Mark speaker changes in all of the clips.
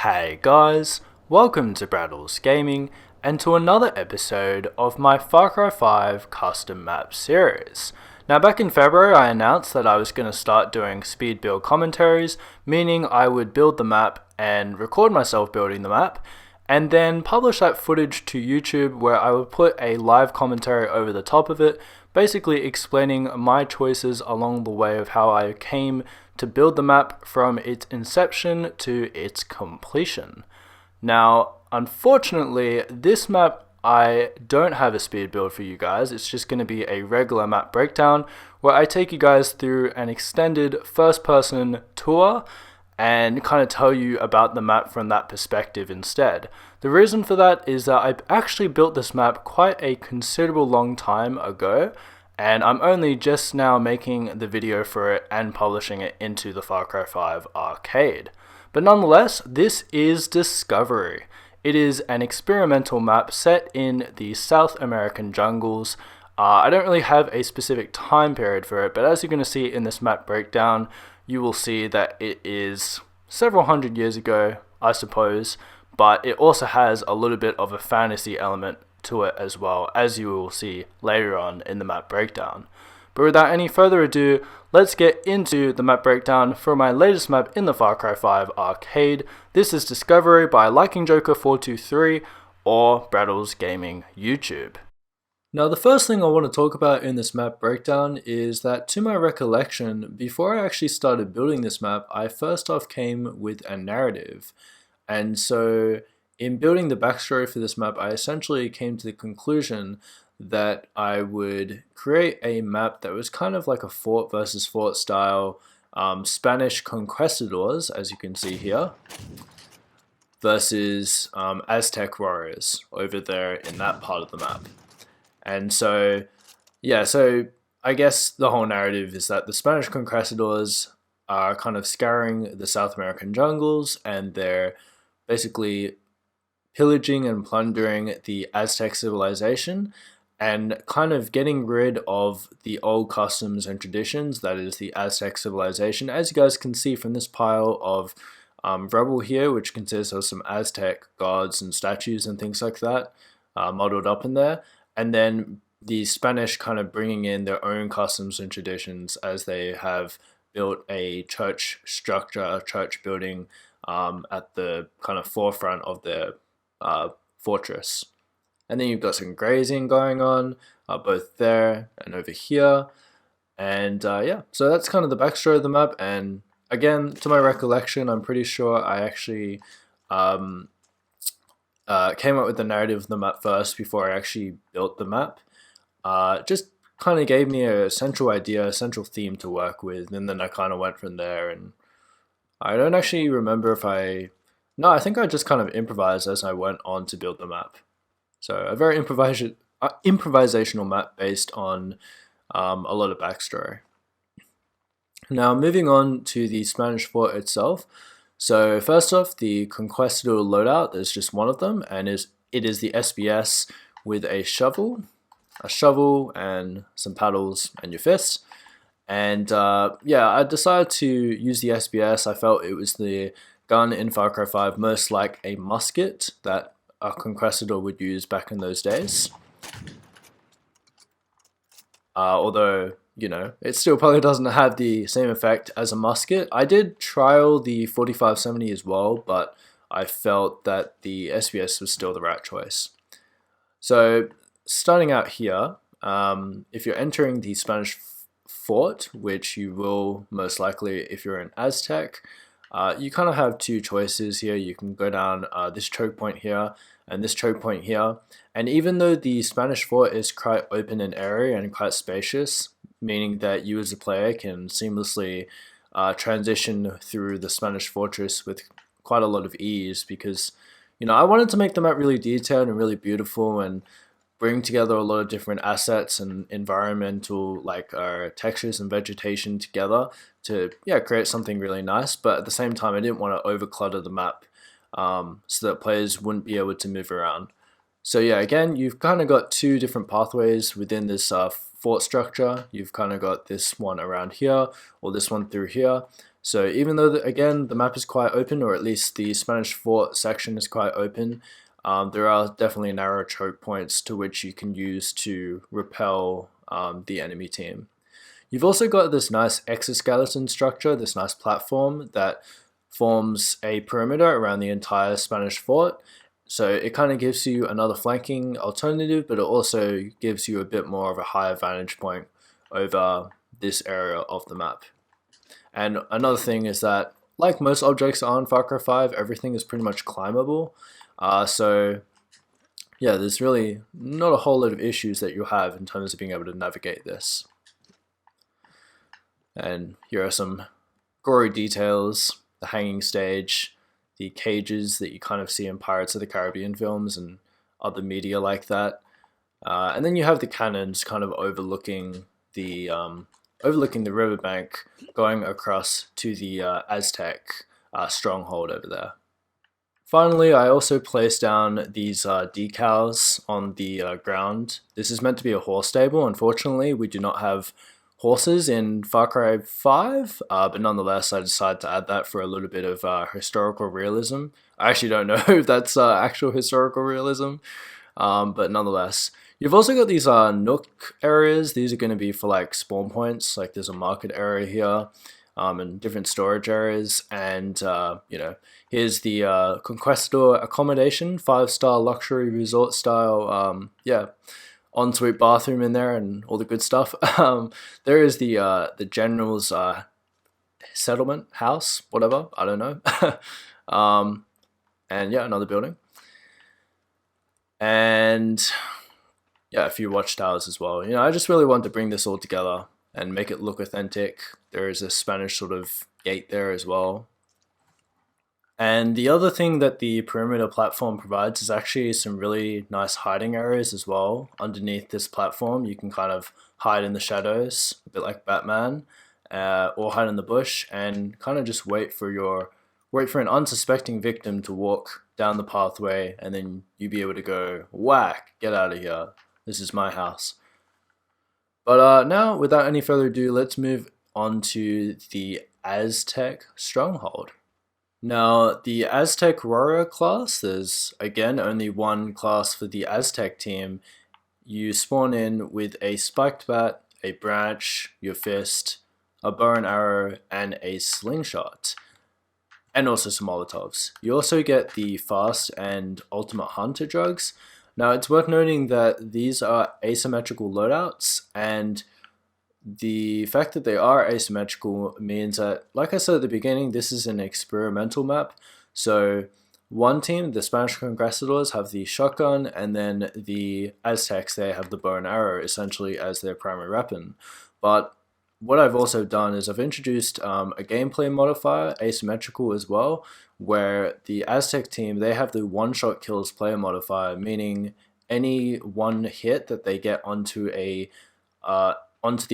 Speaker 1: Hey guys, welcome to Braddels Gaming and to another episode of my Far Cry 5 custom map series. Now back in February I announced that I was going to start doing speed build commentaries, meaning I would build the map and record myself building the map, and then publish that footage to YouTube where I would put a live commentary over the top of it, basically explaining my choices along the way of how I came to build the map from its inception to its completion. Now, unfortunately, this map I don't have a speed build for you guys. It's just going to be a regular map breakdown where I take you guys through an extended first-person tour and kind of tell you about the map from that perspective instead. The reason for that is that I actually built this map quite a considerable long time ago, and I'm only just now making the video for it and publishing it into the Far Cry 5 arcade. But nonetheless, this is Discovery. It is an experimental map set in the South American jungles. I don't really have a specific time period for it, but as you're going to see in this map breakdown, you will see that it is several hundred years ago, I suppose, but it also has a little bit of a fantasy element to it as well, as you will see later on in the map breakdown. But without any further ado, let's get into the map breakdown for my latest map in the Far Cry 5 arcade. This is Discovery by LikingJoker423 or Braddels Gaming YouTube. Now, the first thing I want to talk about in this map breakdown is that, to my recollection, before I actually started building this map, I first off came with a narrative. And so, in building the backstory for this map, I essentially came to the conclusion that I would create a map that was kind of like a fort versus fort style Spanish conquistadors, as you can see here, versus Aztec warriors over there in that part of the map. And so, yeah, so I guess the whole narrative is that the Spanish conquistadors are kind of scouring the South American jungles, and they're basically pillaging and plundering the Aztec civilization and kind of getting rid of the old customs and traditions that is the Aztec civilization. As you guys can see from this pile of rubble here, which consists of some Aztec gods and statues and things like that modeled up in there. And then the Spanish kind of bringing in their own customs and traditions as they have built a church structure, a church building at the kind of forefront of their fortress. And then you've got some grazing going on both there and over here. And yeah, so that's kind of the backstory of the map. And again, to my recollection, I'm pretty sure I actually came up with the narrative of the map first before I actually built the map. Just kind of gave me a central idea, a central theme to work with, and then I kind of went from there. And I don't actually remember if no, I think I just kind of improvised as I went on to build the map. So a very improvisational map based on a lot of backstory. Now moving on to the Spanish fort itself. So first off, the Conquistador loadout, there's just one of them, and it is the SBS with a shovel and some paddles and your fist. And yeah, I decided to use the SBS. I felt it was the gun in Far Cry 5 most like a musket that a Conquistador would use back in those days. Although, you know, it still probably doesn't have the same effect as a musket. I did trial the 4570 as well, but I felt that the SBS was still the right choice. So, starting out here, if you're entering the Spanish fort, which you will most likely if you're an Aztec, you kind of have two choices here. You can go down this choke point here and this choke point here. And even though the Spanish fort is quite open and airy and quite spacious, meaning that you as a player can seamlessly transition through the Spanish fortress with quite a lot of ease, because, you know, I wanted to make the map really detailed and really beautiful and bring together a lot of different assets and environmental textures and vegetation together to create something really nice. But at the same time, I didn't want to over clutter the map so that players wouldn't be able to move around. So yeah, again, you've kind of got two different pathways within this fort structure. You've kind of got this one around here or this one through here. So even though, again, the map is quite open, or at least the Spanish fort section is quite open, there are definitely narrow choke points to which you can use to repel the enemy team. You've also got this nice exoskeleton structure, this nice platform that forms a perimeter around the entire Spanish fort. So it kind of gives you another flanking alternative, but it also gives you a bit more of a higher vantage point over this area of the map. And another thing is that, like most objects on Far Cry 5, everything is pretty much climbable. So yeah, there's really not a whole lot of issues that you'll have in terms of being able to navigate this. And here are some gory details: the hanging stage, the cages that you kind of see in Pirates of the Caribbean films and other media like that. And then you have the cannons kind of overlooking the riverbank, going across to the Aztec Stronghold over there. Finally, I also placed down these decals on the ground. This is meant to be a horse stable. Unfortunately, we do not have horses in Far Cry 5, but nonetheless, I decided to add that for a little bit of historical realism. I actually don't know if that's actual historical realism, but nonetheless. You've also got these nook areas. These are going to be for like spawn points. Like there's a market area here, and different storage areas. And here's the Conquistador accommodation, 5-star luxury resort style. Ensuite bathroom in there and all the good stuff. There is the general's settlement house, whatever, I don't know. And yeah, another building. And yeah, a few watchtowers as well. I just really wanted to bring this all together and make it look authentic. There is a Spanish sort of gate there as well. And the other thing that the perimeter platform provides is actually some really nice hiding areas as well. Underneath this platform, you can kind of hide in the shadows, a bit like Batman, or hide in the bush and kind of just wait for an unsuspecting victim to walk down the pathway, and then you be able to go, whack, get out of here. This is my house. But now, without any further ado, let's move on to the Aztec Stronghold. Now, the Aztec Warrior class, there's again only one class for the Aztec team. You spawn in with a spiked bat, a branch, your fist, a bow and arrow, and a slingshot, and also some Molotovs. You also get the fast and ultimate hunter drugs. Now, it's worth noting that these are asymmetrical loadouts, and the fact that they are asymmetrical means that, like I said at the beginning, this is an experimental map. So one team, the Spanish Conquistadors, have the shotgun, and then the Aztecs, they have the bow and arrow essentially as their primary weapon. But what I've also done is I've introduced a gameplay modifier, asymmetrical as well, where the Aztec team, they have the one-shot kills player modifier, meaning any one hit that they get onto the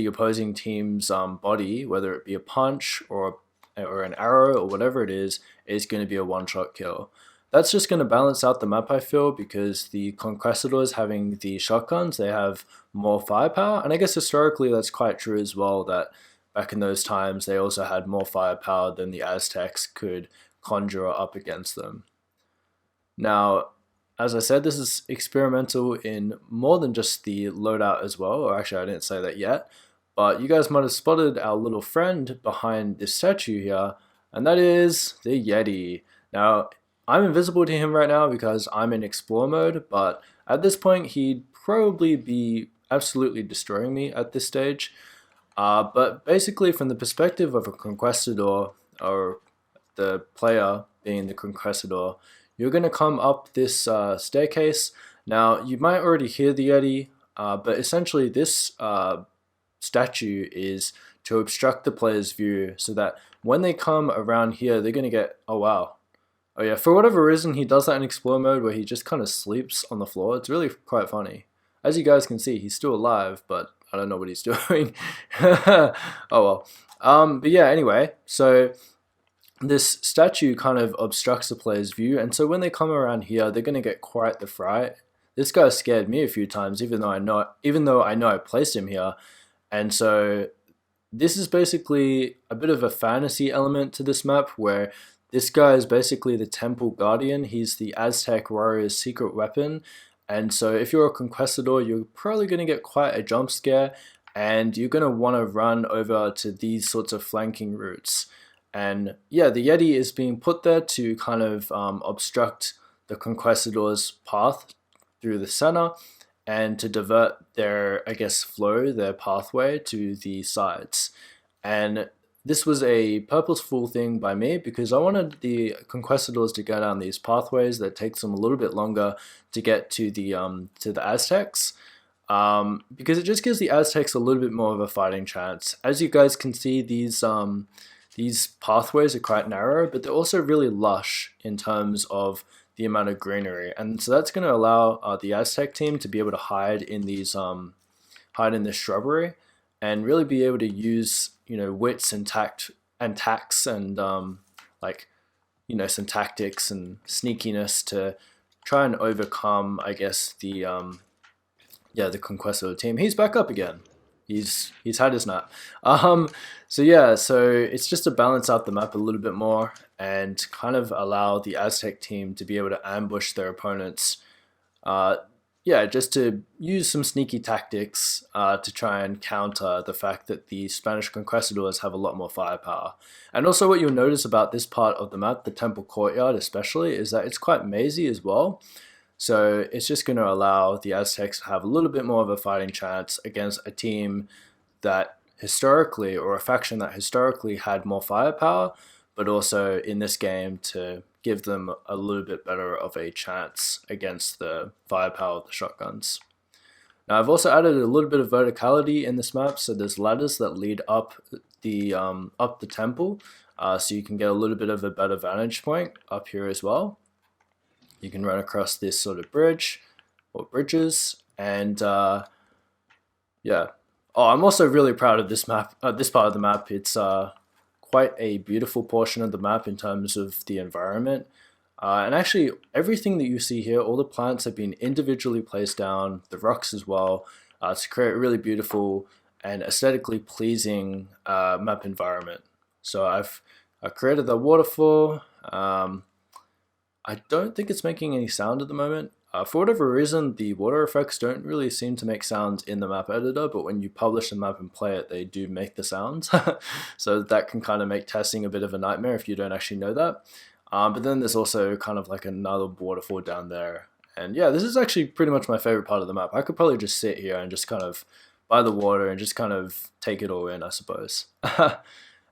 Speaker 1: opposing team's body, whether it be a punch or an arrow or whatever it is going to be a one-shot kill. That's just going to balance out the map, I feel, because the Conquistadors having the shotguns, they have more firepower, and I guess historically that's quite true as well, that back in those times they also had more firepower than the Aztecs could conjure up against them. Now, as I said, this is experimental in more than just the loadout as well, or actually I didn't say that yet, but you guys might have spotted our little friend behind this statue here, and that is the Yeti. Now, I'm invisible to him right now because I'm in explore mode, but at this point he'd probably be absolutely destroying me at this stage. But basically, from the perspective of a Conquistador, or the player being the Conquistador, you're going to come up this staircase. Now, you might already hear the Yeti, but essentially this statue is to obstruct the player's view so that when they come around here, they're going to get, oh wow. Oh yeah, for whatever reason, he does that in explore mode where he just kind of sleeps on the floor. It's really quite funny. As you guys can see, he's still alive, but I don't know what he's doing. Oh well. But yeah, anyway, so this statue kind of obstructs the player's view, and so when they come around here, they're going to get quite the fright. This guy scared me a few times, even though I know I placed him here, and so this is basically a bit of a fantasy element to this map where this guy is basically the temple guardian. He's the Aztec warrior's secret weapon. And so if you're a conquistador, you're probably going to get quite a jump scare, and you're going to want to run over to these sorts of flanking routes. And yeah, the Yeti is being put there to kind of obstruct the conquistador's path through the center and to divert their, I guess, flow, their pathway to the sides. And this was a purposeful thing by me because I wanted the conquistadors to go down these pathways that takes them a little bit longer to get to the Aztecs. Because it just gives the Aztecs a little bit more of a fighting chance. As you guys can see, these pathways are quite narrow, but they're also really lush in terms of the amount of greenery, and so that's going to allow the Aztec team to be able to hide in this shrubbery, and really be able to use wits and tacts and like some tactics and sneakiness to try and overcome, I guess, the conquistador team. He's back up again. He's had his nap. So yeah, so it's just to balance out the map a little bit more and kind of allow the Aztec team to be able to ambush their opponents. Just to use some sneaky tactics to try and counter the fact that the Spanish conquistadors have a lot more firepower. And also what you'll notice about this part of the map, the temple courtyard especially, is that it's quite mazy as well. So it's just going to allow the Aztecs to have a little bit more of a fighting chance against a team that historically, or a faction that historically had more firepower, but also in this game to give them a little bit better of a chance against the firepower of the shotguns. Now I've also added a little bit of verticality in this map, so there's ladders that lead up the temple, so you can get a little bit of a better vantage point up here as well. You can run across this sort of bridge or bridges, and yeah. Oh, I'm also really proud of this map. This part of the map. It's quite a beautiful portion of the map in terms of the environment. And actually, everything that you see here, all the plants have been individually placed down, the rocks as well, to create a really beautiful and aesthetically pleasing map environment. So I've created the waterfall. I don't think it's making any sound at the moment. For whatever reason, the water effects don't really seem to make sounds in the map editor, but when you publish the map and play it, they do make the sounds. So that can kind of make testing a bit of a nightmare if you don't actually know that. But then there's also kind of like another waterfall down there. And yeah, this is actually pretty much my favorite part of the map. I could probably just sit here and just kind of by the water and just kind of take it all in, I suppose.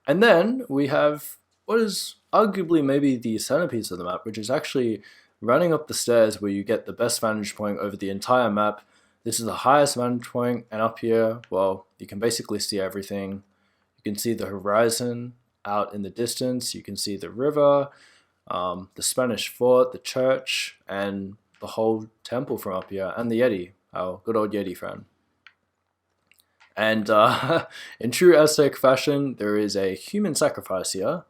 Speaker 1: And then we have what is arguably maybe the centerpiece of the map, which is actually running up the stairs where you get the best vantage point over the entire map. This is the highest vantage point, and up here, well, you can basically see everything. You can see the horizon out in the distance. You can see the river, the Spanish fort, the church, and the whole temple from up here, and the Yeti, our good old Yeti friend. And in true Aztec fashion, there is a human sacrifice here,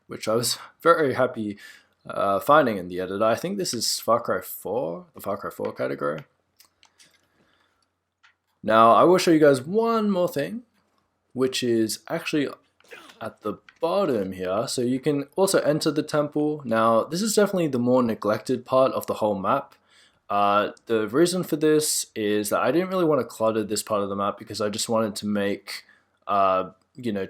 Speaker 1: which I was very happy finding in the editor. I think this is Far Cry 4, the Far Cry 4 category. Now, I will show you guys one more thing, which is actually at the bottom here. So you can also enter the temple. Now, this is definitely the more neglected part of the whole map. The reason for this is that I didn't really want to clutter this part of the map because I just wanted to make,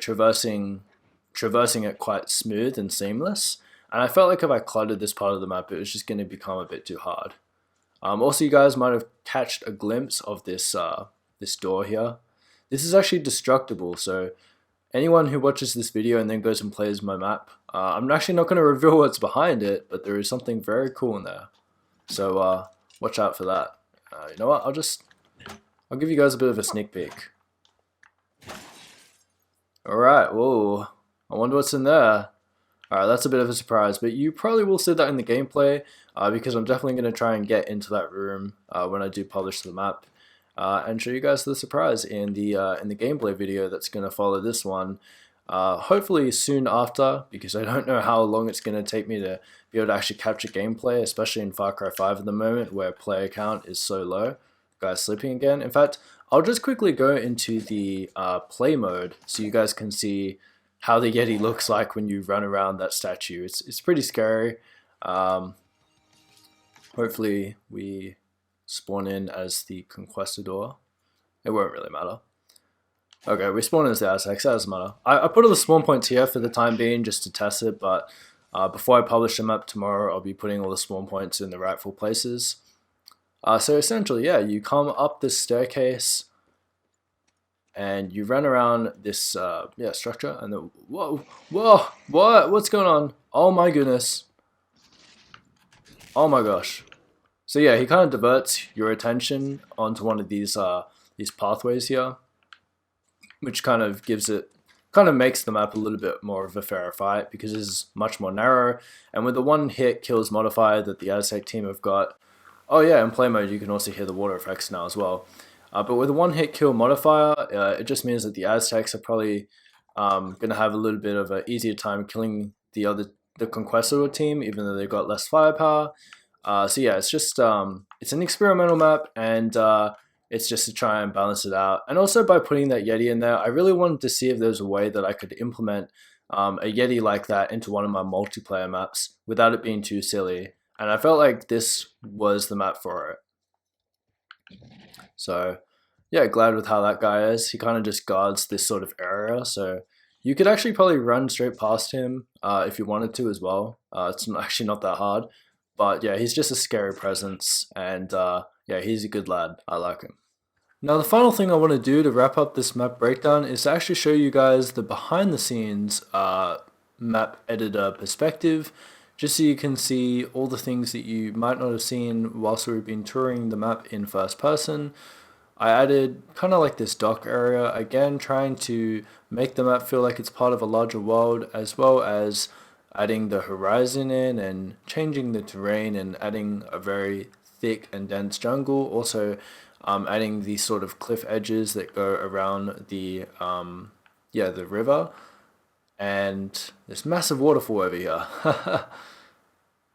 Speaker 1: traversing it quite smooth and seamless. And I felt like if I cluttered this part of the map, it was just going to become a bit too hard. Also, you guys might have catched a glimpse of this door here. This is actually destructible, so anyone who watches this video and then goes and plays my map, I'm actually not going to reveal what's behind it, but there is something very cool in there. So watch out for that. You know what? I'll give you guys a bit of a sneak peek. Alright, whoa. I wonder what's in there. Alright, that's a bit of a surprise, but you probably will see that in the gameplay, because I'm definitely going to try and get into that room when I do publish the map, and show you guys the surprise in the gameplay video that's going to follow this one. Hopefully soon after, because I don't know how long it's going to take me to be able to actually capture gameplay, especially in Far Cry 5 at the moment where player count is so low. Guys sleeping again. In fact, I'll just quickly go into the play mode so you guys can see how the Yeti looks like when you run around that statue. It's pretty scary. Um, Hopefully we spawn in as the Conquistador. It won't really matter. Okay, we spawn as the Aztecs, that doesn't matter. I put all the spawn points here for the time being just to test it, but before I publish the map tomorrow, I'll be putting all the spawn points in the rightful places. So essentially, yeah, you come up this staircase and you run around this structure, and then whoa, what's going on? Oh my goodness, oh my gosh. So yeah, he kind of diverts your attention onto one of these pathways here, which kind of makes the map a little bit more of a fairer fight because it's much more narrow. And with the one hit kills modifier that the Aztec team have got, oh yeah, in play mode you can also hear the water effects now as well. But with a one hit kill modifier, it just means that the Aztecs are probably going to have a little bit of an easier time killing the Conquistador team, even though they've got less firepower. So yeah, it's just it's an experimental map, and it's just to try and balance it out. And also by putting that Yeti in there, I really wanted to see if there's a way that I could implement a Yeti like that into one of my multiplayer maps without it being too silly. And I felt like this was the map for it. So yeah, glad with how that guy is. He kind of just guards this sort of area, so you could actually probably run straight past him if you wanted to as well. It's actually not that hard, but yeah, he's just a scary presence, and yeah, he's a good lad. I like him. Now the final thing I want to do to wrap up this map breakdown is to actually show you guys the behind the scenes map editor perspective, just so you can see all the things that you might not have seen whilst we've been touring the map in first person. I added kind of like this dock area, again trying to make the map feel like it's part of a larger world, as well as adding the horizon in and changing the terrain and adding a very thick and dense jungle. Also adding these sort of cliff edges that go around the river, and this massive waterfall over here.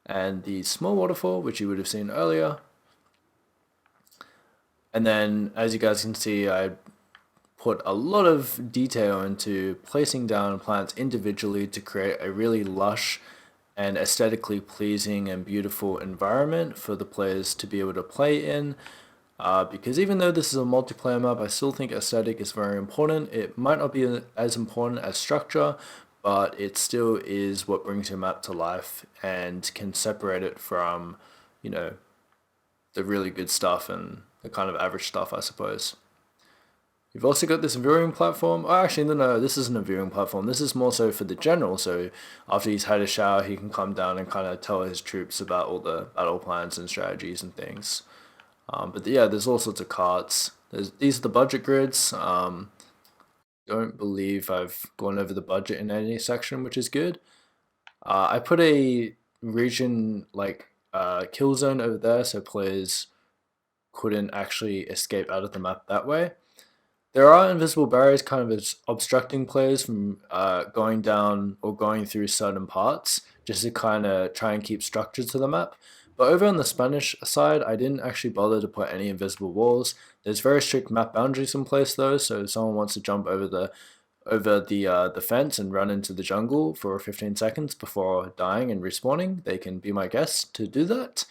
Speaker 1: And the small waterfall, which you would have seen earlier. And then, as you guys can see, I put a lot of detail into placing down plants individually to create a really lush and aesthetically pleasing and beautiful environment for the players to be able to play in. Because even though this is a multiplayer map, I still think aesthetic is very important. It might not be as important as structure, but it still is what brings your map to life and can separate it from, the really good stuff and the kind of average stuff, I suppose. You've also got this viewing platform. Oh, actually, no, this isn't a viewing platform. This is more so for the general. So after he's had a shower, he can come down and kind of tell his troops about all the battle plans and strategies and things. But yeah, there's all sorts of carts. These are the budget grids. Don't believe I've gone over the budget in any section, which is good. I put a region kill zone over there, so players couldn't actually escape out of the map that way. There are invisible barriers kind of as obstructing players from going down or going through certain parts, just to kind of try and keep structure to the map. But over on the Spanish side, I didn't actually bother to put any invisible walls. There's very strict map boundaries in place though, so if someone wants to jump over the fence and run into the jungle for 15 seconds before dying and respawning, they can be my guest to do that.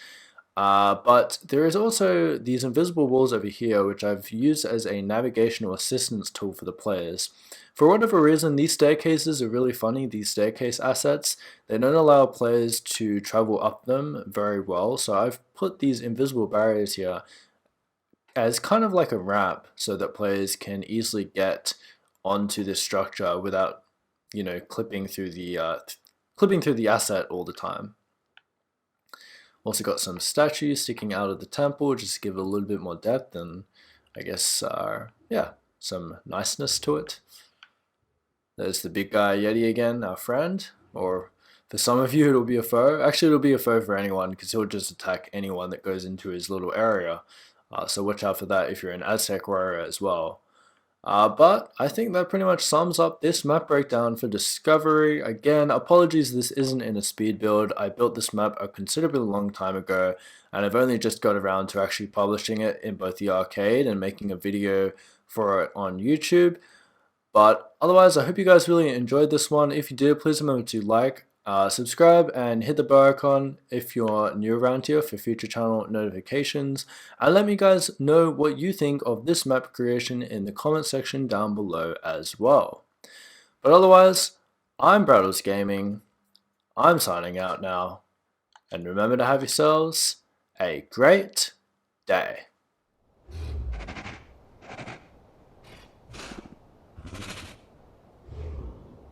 Speaker 1: But there is also these invisible walls over here, which I've used as a navigational assistance tool for the players. For whatever reason, these staircases are really funny, these staircase assets. They don't allow players to travel up them very well, so I've put these invisible barriers here as kind of like a ramp so that players can easily get onto this structure without, clipping through the asset all the time. Also got some statues sticking out of the temple just to give it a little bit more depth and I guess, some niceness to it. There's the big guy Yeti again, our friend, or for some of you it'll be a foe. Actually, it'll be a foe for anyone because he'll just attack anyone that goes into his little area. So watch out for that if you're an Aztec warrior as well. But I think that pretty much sums up this map breakdown for Discovery. Again, apologies this isn't in a speed build. I built this map a considerably long time ago, and I've only just got around to actually publishing it in both the arcade and making a video for it on YouTube. But otherwise, I hope you guys really enjoyed this one. If you did, please remember to like, subscribe, and hit the bell icon if you're new around here for future channel notifications. And let me guys know what you think of this map creation in the comment section down below as well. But otherwise, I'm Braddels Gaming. I'm signing out now. And remember to have yourselves a great day.